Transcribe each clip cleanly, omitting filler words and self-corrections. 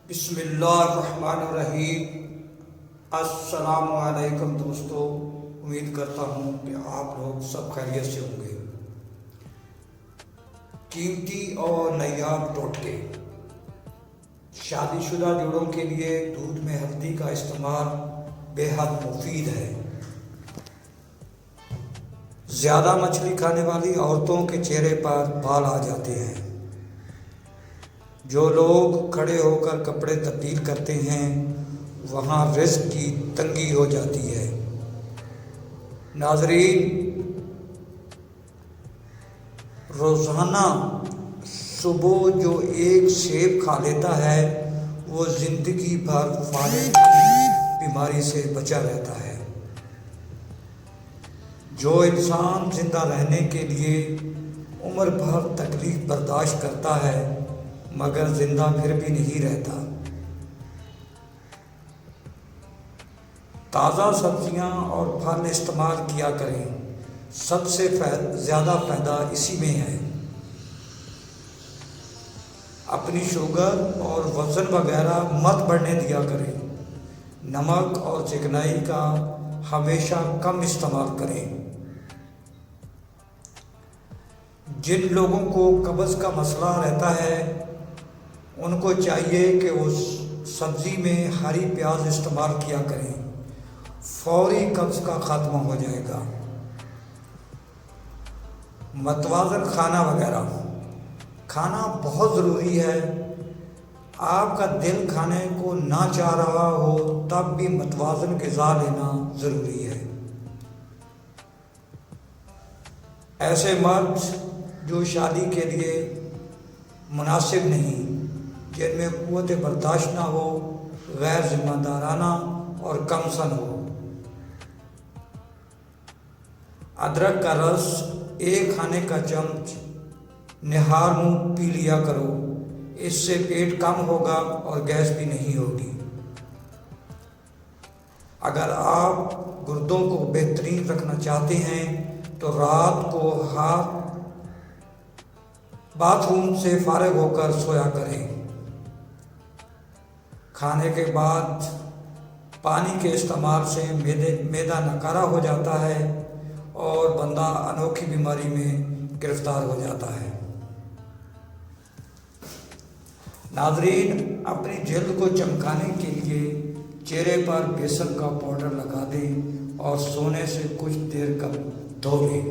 بسم اللہ الرحمن الرحیم۔ السلام علیکم دوستو، امید کرتا ہوں کہ آپ لوگ سب خیریت سے ہوں گے۔ قیمتی اور نایاب ٹوٹکے۔ شادی شدہ جوڑوں کے لیے دودھ میں ہلدی کا استعمال بے حد مفید ہے۔ زیادہ مچھلی کھانے والی عورتوں کے چہرے پر بال آ جاتے ہیں۔ جو لوگ کھڑے ہو کر کپڑے تبدیل کرتے ہیں وہاں رزق کی تنگی ہو جاتی ہے۔ ناظرین، روزانہ صبح جو ایک سیب کھا لیتا ہے وہ زندگی بھر فالج کی بیماری سے بچا رہتا ہے۔ جو انسان زندہ رہنے کے لیے عمر بھر تکلیف برداشت کرتا ہے مگر زندہ پھر بھی نہیں رہتا۔ تازہ سبزیاں اور پھل استعمال کیا کریں، سب سے زیادہ فائدہ اسی میں ہے۔ اپنی شوگر اور وزن وغیرہ مت بڑھنے دیا کریں۔ نمک اور چکنائی کا ہمیشہ کم استعمال کریں۔ جن لوگوں کو قبض کا مسئلہ رہتا ہے ان کو چاہیے کہ وہ سبزی میں ہری پیاز استعمال کیا کریں، فوری قبض کا خاتمہ ہو جائے گا۔ متوازن کھانا وغیرہ کھانا بہت ضروری ہے۔ آپ کا دل کھانے کو نہ چاہ رہا ہو تب بھی متوازن غذا لینا ضروری ہے۔ ایسے مرد جو شادی کے لیے مناسب نہیں، جن میں قوت برداشت نہ ہو، غیر ذمہ دارانہ اور کم سن ہو، ادرک کا رس ایک کھانے کا چمچ نہار منہ پی لیا کرو، اس سے پیٹ کم ہوگا اور گیس بھی نہیں ہوگی۔ اگر آپ گردوں کو بہترین رکھنا چاہتے ہیں تو رات کو باتھ روم سے فارغ ہو کر سویا کریں۔ کھانے کے بعد پانی کے استعمال سے معدہ نکارا ہو جاتا ہے اور بندہ انوکھی بیماری میں گرفتار ہو جاتا ہے۔ ناظرین، اپنی جلد کو چمکانے کے لیے چہرے پر بیسن کا پاؤڈر لگا دیں اور سونے سے کچھ دیر قبل دھو لیں۔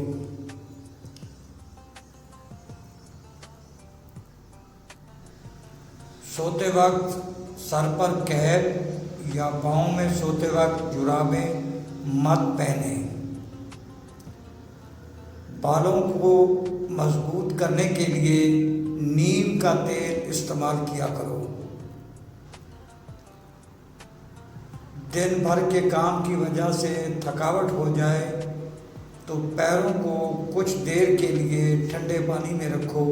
سوتے وقت سر پر کیپ یا پاؤں میں سوتے وقت جرابیں مت پہنیں۔ بالوں کو مضبوط کرنے کے لیے نیم کا تیل استعمال کیا کرو۔ دن بھر کے کام کی وجہ سے تھکاوٹ ہو جائے تو پیروں کو کچھ دیر کے لیے ٹھنڈے پانی میں رکھو،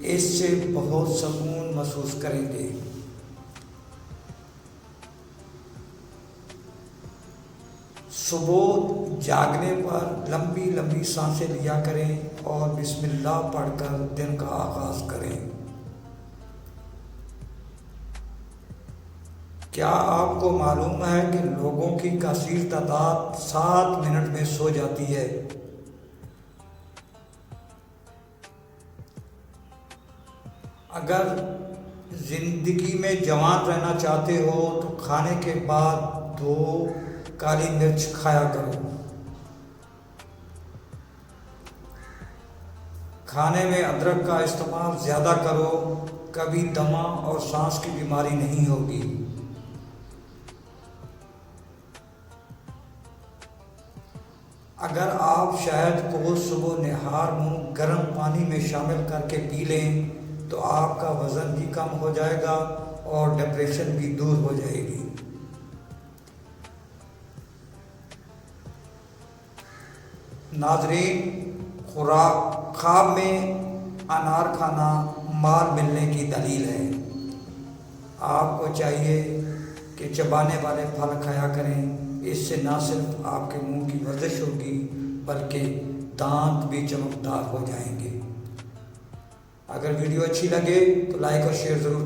اس سے بہت سکون محسوس کریں گے۔ صبح جاگنے پر لمبی لمبی سانسیں لیا کریں اور بسم اللہ پڑھ کر دن کا آغاز کریں۔ کیا آپ کو معلوم ہے کہ لوگوں کی کثیر تعداد 7 منٹ میں سو جاتی ہے؟ اگر زندگی میں جوان رہنا چاہتے ہو تو کھانے کے بعد 2 کالی مرچ کھایا کرو۔ کھانے میں ادرک کا استعمال زیادہ کرو، کبھی دمہ اور سانس کی بیماری نہیں ہوگی۔ اگر آپ شہد کو صبح نہار منہ گرم پانی میں شامل کر کے پی لیں تو آپ کا وزن بھی کم ہو جائے گا اور ڈپریشن بھی دور ہو جائے گی۔ ناظرین، خواب میں انار کھانا مال ملنے کی دلیل ہے۔ آپ کو چاہیے کہ چبانے والے پھل کھایا کریں، اس سے نہ صرف آپ کے منہ کی ورزش ہوگی بلکہ دانت بھی چمکدار ہو جائیں گے۔ اگر ویڈیو اچھی لگے تو لائک اور شیئر ضرور